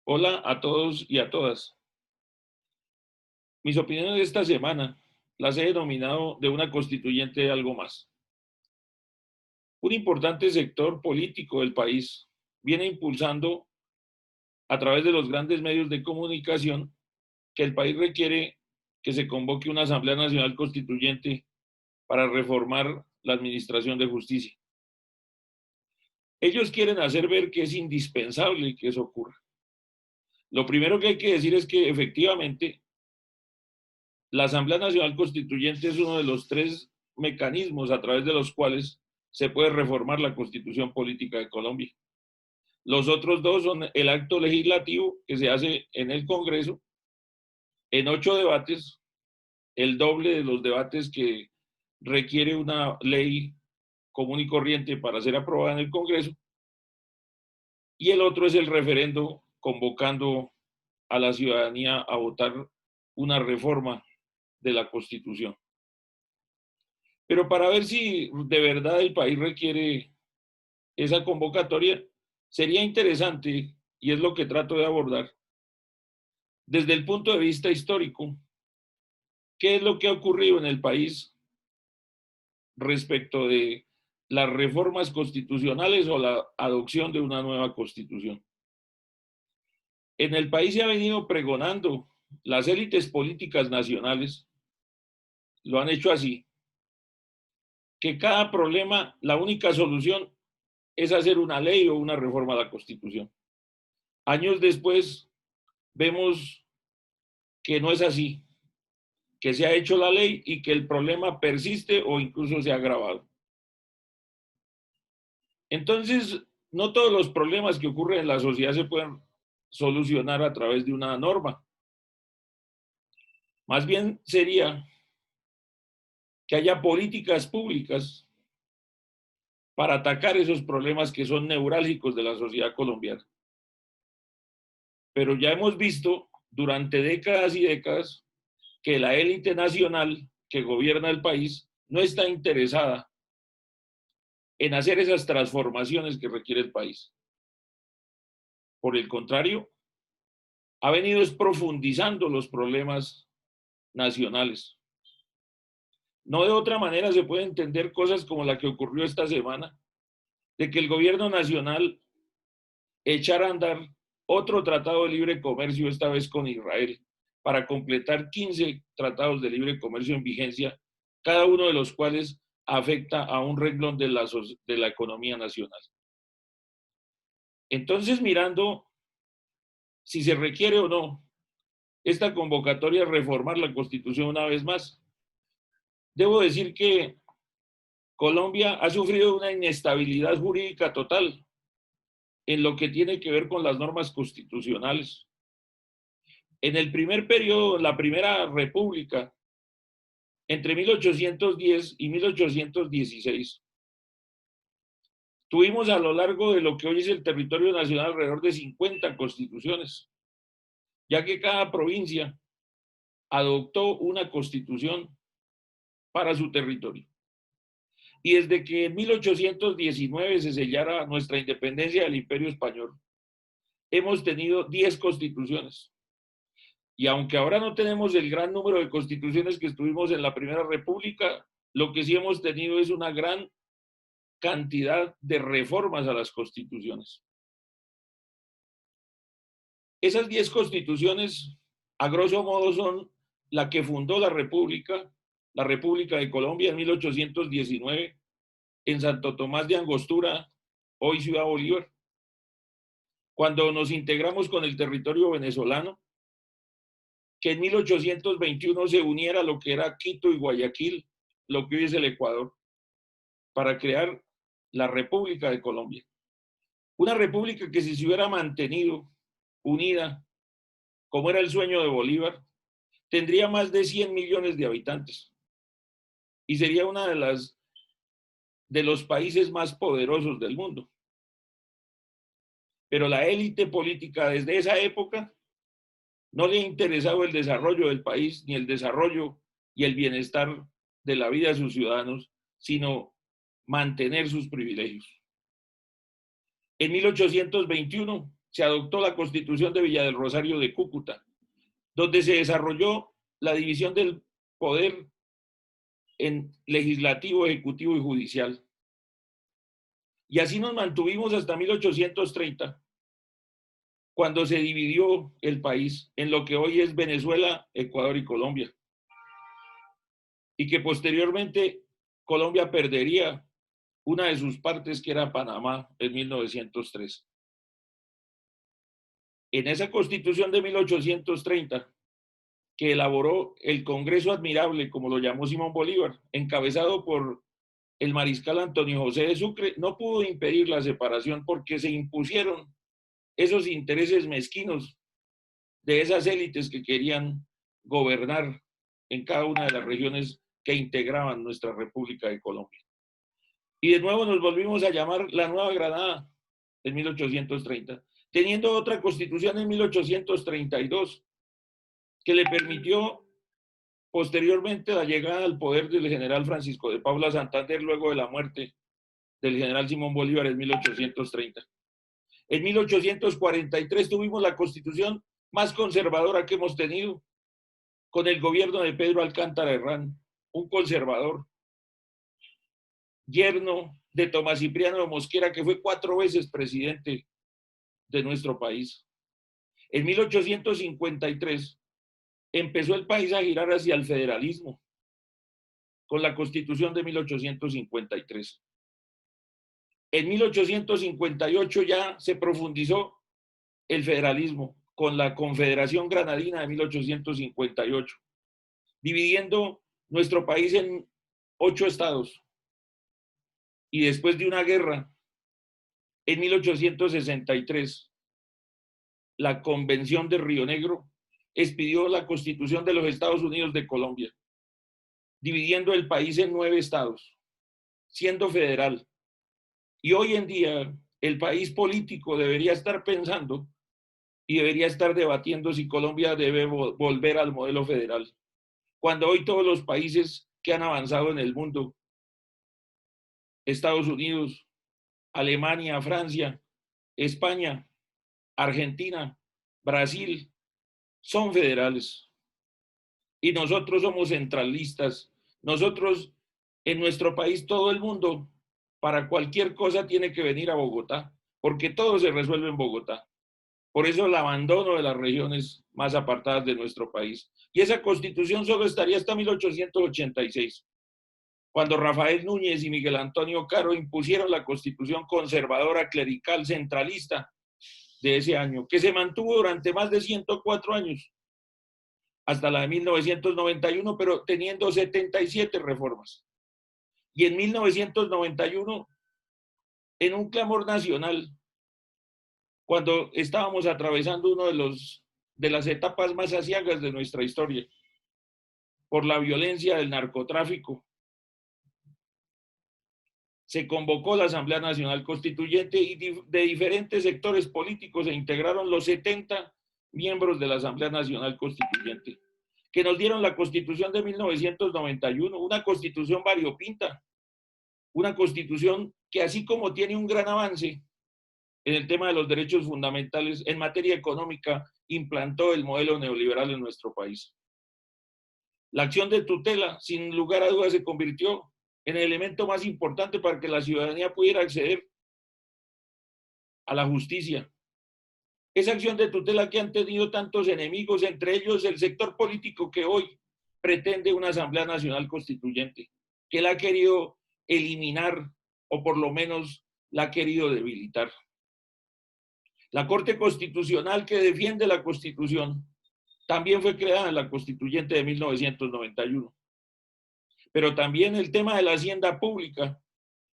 Hola a todos y a todas. Mis opiniones de esta semana las he denominado de una constituyente de algo más. Un importante sector político del país viene impulsando a través de los grandes medios de comunicación que el país requiere que se convoque una Asamblea Nacional Constituyente para reformar la administración de justicia. Ellos quieren hacer ver que es indispensable que eso ocurra. Lo primero que hay que decir es que efectivamente la Asamblea Nacional Constituyente es uno de los tres mecanismos a través de los cuales se puede reformar la Constitución Política de Colombia. Los otros dos son el acto legislativo que se hace en el Congreso en 8 debates, el doble de los debates que requiere una ley común y corriente para ser aprobada en el Congreso, y el otro es el referendo convocando a la ciudadanía a votar una reforma de la Constitución. Pero para ver si de verdad el país requiere esa convocatoria, sería interesante, y es lo que trato de abordar, desde el punto de vista histórico, qué es lo que ha ocurrido en el país respecto de las reformas constitucionales o la adopción de una nueva constitución. En el país se ha venido pregonando, las élites políticas nacionales lo han hecho así, que cada problema, la única solución es hacer una ley o una reforma a la Constitución. Años después vemos que no es así, que se ha hecho la ley y que el problema persiste o incluso se ha agravado. Entonces, no todos los problemas que ocurren en la sociedad se pueden solucionar a través de una norma. Más bien sería que haya políticas públicas para atacar esos problemas que son neurálgicos de la sociedad colombiana. Pero ya hemos visto durante décadas y décadas que la élite nacional que gobierna el país no está interesada en hacer esas transformaciones que requiere el país. Por el contrario, ha venido profundizando los problemas nacionales. No de otra manera se puede entender cosas como la que ocurrió esta semana, de que el gobierno nacional echara a andar otro tratado de libre comercio, esta vez con Israel, para completar 15 tratados de libre comercio en vigencia, cada uno de los cuales afecta a un renglón de la economía nacional. Entonces, mirando si se requiere o no esta convocatoria reformar la Constitución una vez más, debo decir que Colombia ha sufrido una inestabilidad jurídica total en lo que tiene que ver con las normas constitucionales. En el primer periodo, la primera república, entre 1810 y 1816, tuvimos a lo largo de lo que hoy es el territorio nacional alrededor de 50 constituciones, ya que cada provincia adoptó una constitución para su territorio. Y desde que en 1819 se sellara nuestra independencia del Imperio Español, hemos tenido 10 constituciones. Y aunque ahora no tenemos el gran número de constituciones que estuvimos en la Primera República, lo que sí hemos tenido es una gran cantidad de reformas a las constituciones. Esas 10 constituciones, a grosso modo, son la que fundó la República de Colombia en 1819, en Santo Tomás de Angostura, hoy Ciudad Bolívar. Cuando nos integramos con el territorio venezolano, que en 1821 se uniera lo que era Quito y Guayaquil, lo que hoy es el Ecuador, para crear la República de Colombia. Una república que si se hubiera mantenido unida, como era el sueño de Bolívar, tendría más de 100 millones de habitantes y sería una de los países más poderosos del mundo. Pero la élite política desde esa época no le ha interesado el desarrollo del país, ni el desarrollo y el bienestar de la vida de sus ciudadanos, sino mantener sus privilegios. En 1821 se adoptó la Constitución de Villa del Rosario de Cúcuta, donde se desarrolló la división del poder en legislativo, ejecutivo y judicial. Y así nos mantuvimos hasta 1830, cuando se dividió el país en lo que hoy es Venezuela, Ecuador y Colombia. Y que posteriormente Colombia perdería una de sus partes, que era Panamá, en 1903. En esa Constitución de 1830, que elaboró el Congreso Admirable, como lo llamó Simón Bolívar, encabezado por el mariscal Antonio José de Sucre, no pudo impedir la separación porque se impusieron esos intereses mezquinos de esas élites que querían gobernar en cada una de las regiones que integraban nuestra República de Colombia. Y de nuevo nos volvimos a llamar la Nueva Granada en 1830, teniendo otra constitución en 1832 que le permitió posteriormente la llegada al poder del general Francisco de Paula Santander luego de la muerte del general Simón Bolívar en 1830. En 1843 tuvimos la constitución más conservadora que hemos tenido, con el gobierno de Pedro Alcántara Herrán, un conservador, yerno de Tomás Cipriano de Mosquera, que fue 4 veces presidente de nuestro país. En 1853 empezó el país a girar hacia el federalismo, con la Constitución de 1853. En 1858 ya se profundizó el federalismo con la Confederación Granadina de 1858, dividiendo nuestro país en 8 estados. Y después de una guerra, en 1863, la Convención de Río Negro expidió la Constitución de los Estados Unidos de Colombia, dividiendo el país en 9 estados, siendo federal. Y hoy en día el país político debería estar pensando y debería estar debatiendo si Colombia debe volver al modelo federal, cuando hoy todos los países que han avanzado en el mundo, Estados Unidos, Alemania, Francia, España, Argentina, Brasil, son federales. Y nosotros somos centralistas. Nosotros, en nuestro país, todo el mundo, para cualquier cosa tiene que venir a Bogotá, porque todo se resuelve en Bogotá. Por eso el abandono de las regiones más apartadas de nuestro país. Y esa constitución solo estaría hasta 1886, cuando Rafael Núñez y Miguel Antonio Caro impusieron la constitución conservadora, clerical, centralista de ese año, que se mantuvo durante más de 104 años, hasta la de 1991, pero teniendo 77 reformas. Y en 1991, en un clamor nacional, cuando estábamos atravesando uno de las etapas más aciagas de nuestra historia, por la violencia del narcotráfico, se convocó la Asamblea Nacional Constituyente y de diferentes sectores políticos se integraron los 70 miembros de la Asamblea Nacional Constituyente, que nos dieron la Constitución de 1991, una constitución variopinta, una constitución que así como tiene un gran avance en el tema de los derechos fundamentales, en materia económica, implantó el modelo neoliberal en nuestro país. La acción de tutela, sin lugar a dudas, se convirtió en el elemento más importante para que la ciudadanía pudiera acceder a la justicia. Esa acción de tutela que han tenido tantos enemigos, entre ellos el sector político que hoy pretende una Asamblea Nacional Constituyente, que la ha querido eliminar o por lo menos la ha querido debilitar. La Corte Constitucional que defiende la Constitución también fue creada en la Constituyente de 1991. Pero también el tema de la hacienda pública,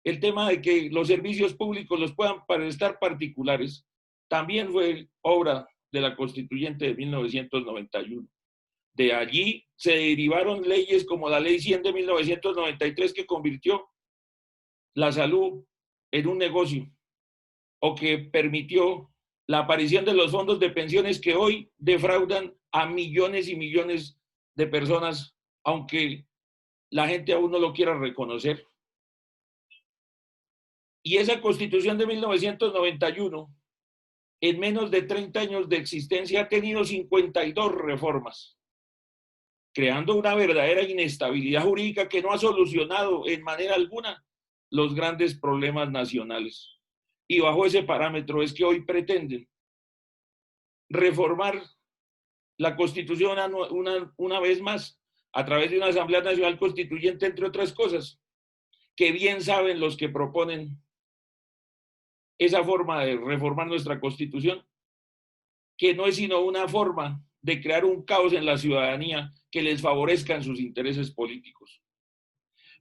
el tema de que los servicios públicos los puedan prestar particulares, también fue obra de la Constituyente de 1991. De allí se derivaron leyes como la Ley 100 de 1993 que convirtió la salud en un negocio o que permitió la aparición de los fondos de pensiones que hoy defraudan a millones y millones de personas, aunque la gente aún no lo quiera reconocer. Y esa Constitución de 1991 en menos de 30 años de existencia ha tenido 52 reformas, creando una verdadera inestabilidad jurídica que no ha solucionado en manera alguna los grandes problemas nacionales. Y bajo ese parámetro es que hoy pretenden reformar la Constitución una vez más a través de una Asamblea Nacional Constituyente, entre otras cosas, que bien saben los que proponen esa forma de reformar nuestra Constitución, que no es sino una forma de crear un caos en la ciudadanía que les favorezca en sus intereses políticos.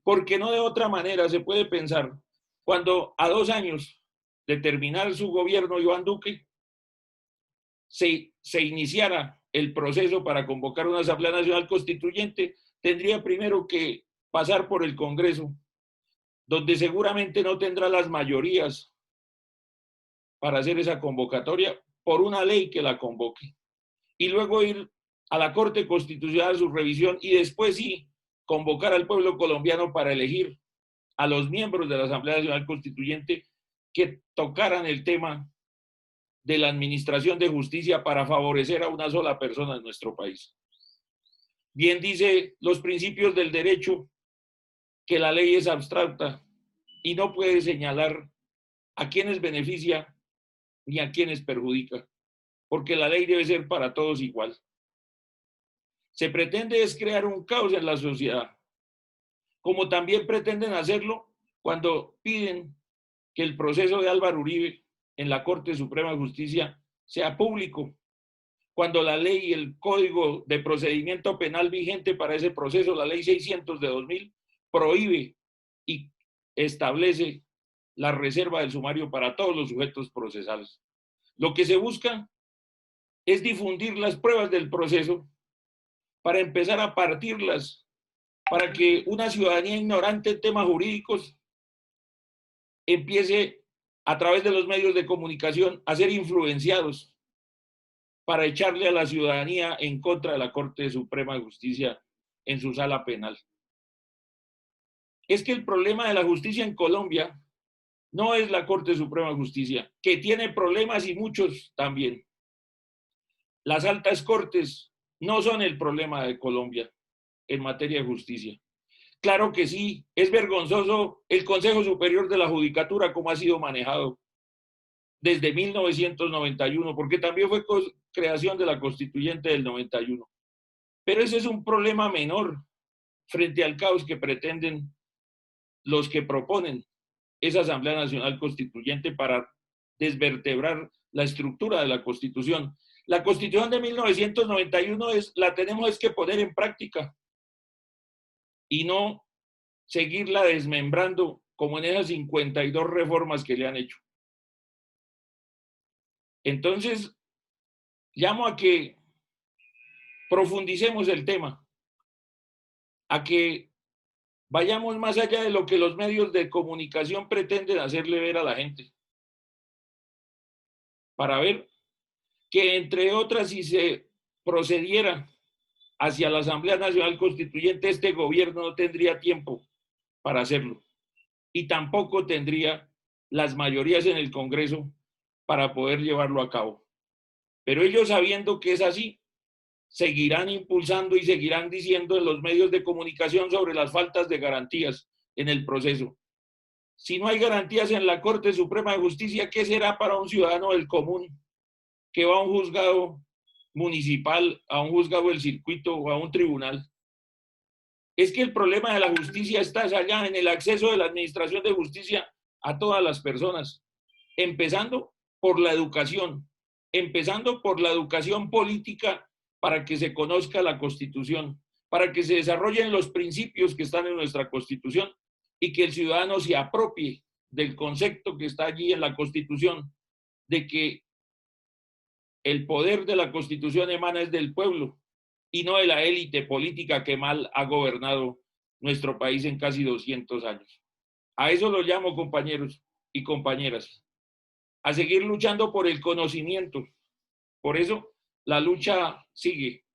Porque no de otra manera se puede pensar cuando a 2 años de terminar su gobierno Iván Duque se iniciara el proceso para convocar una Asamblea Nacional Constituyente, tendría primero que pasar por el Congreso, donde seguramente no tendrá las mayorías para hacer esa convocatoria por una ley que la convoque. Y luego ir a la Corte Constitucional a su revisión y después sí convocar al pueblo colombiano para elegir a los miembros de la Asamblea Nacional Constituyente que tocaran el tema de la administración de justicia para favorecer a una sola persona en nuestro país. Bien dice los principios del derecho que la ley es abstracta y no puede señalar a quienes beneficia ni a quienes perjudica, porque la ley debe ser para todos igual. Se pretende es crear un caos en la sociedad, como también pretenden hacerlo cuando piden que el proceso de Álvaro Uribe en la Corte Suprema de Justicia sea público, cuando la ley y el Código de Procedimiento Penal vigente para ese proceso, la Ley 600 de 2000, prohíbe y establece la reserva del sumario para todos los sujetos procesales. Lo que se busca es difundir las pruebas del proceso para empezar a partirlas, para que una ciudadanía ignorante en temas jurídicos empiece a través de los medios de comunicación a ser influenciados para echarle a la ciudadanía en contra de la Corte Suprema de Justicia en su sala penal. Es que el problema de la justicia en Colombia no es la Corte Suprema de Justicia, que tiene problemas y muchos también. Las altas cortes no son el problema de Colombia en materia de justicia. Claro que sí, es vergonzoso el Consejo Superior de la Judicatura como ha sido manejado desde 1991, porque también fue creación de la Constituyente del 91. Pero ese es un problema menor frente al caos que pretenden los que proponen esa Asamblea Nacional Constituyente para desvertebrar la estructura de la Constitución. La Constitución de 1991 la tenemos que poner en práctica y no seguirla desmembrando como en esas 52 reformas que le han hecho. Entonces, llamo a que profundicemos el tema, a que vayamos más allá de lo que los medios de comunicación pretenden hacerle ver a la gente, para ver que, entre otras, si se procediera hacia la Asamblea Nacional Constituyente, este gobierno no tendría tiempo para hacerlo y tampoco tendría las mayorías en el Congreso para poder llevarlo a cabo. Pero ellos, sabiendo que es así, seguirán impulsando y seguirán diciendo en los medios de comunicación sobre las faltas de garantías en el proceso. Si no hay garantías en la Corte Suprema de Justicia, ¿qué será para un ciudadano del común que va a un juzgado municipal, a un juzgado del circuito o a un tribunal? Es que el problema de la justicia está allá en el acceso de la administración de justicia a todas las personas, empezando por la educación, empezando por la educación política para que se conozca la Constitución, para que se desarrollen los principios que están en nuestra Constitución y que el ciudadano se apropie del concepto que está allí en la Constitución, de que el poder de la Constitución emana es del pueblo y no de la élite política que mal ha gobernado nuestro país en casi 200 años. A eso lo llamo, compañeros y compañeras, a seguir luchando por el conocimiento. Por eso la lucha sigue.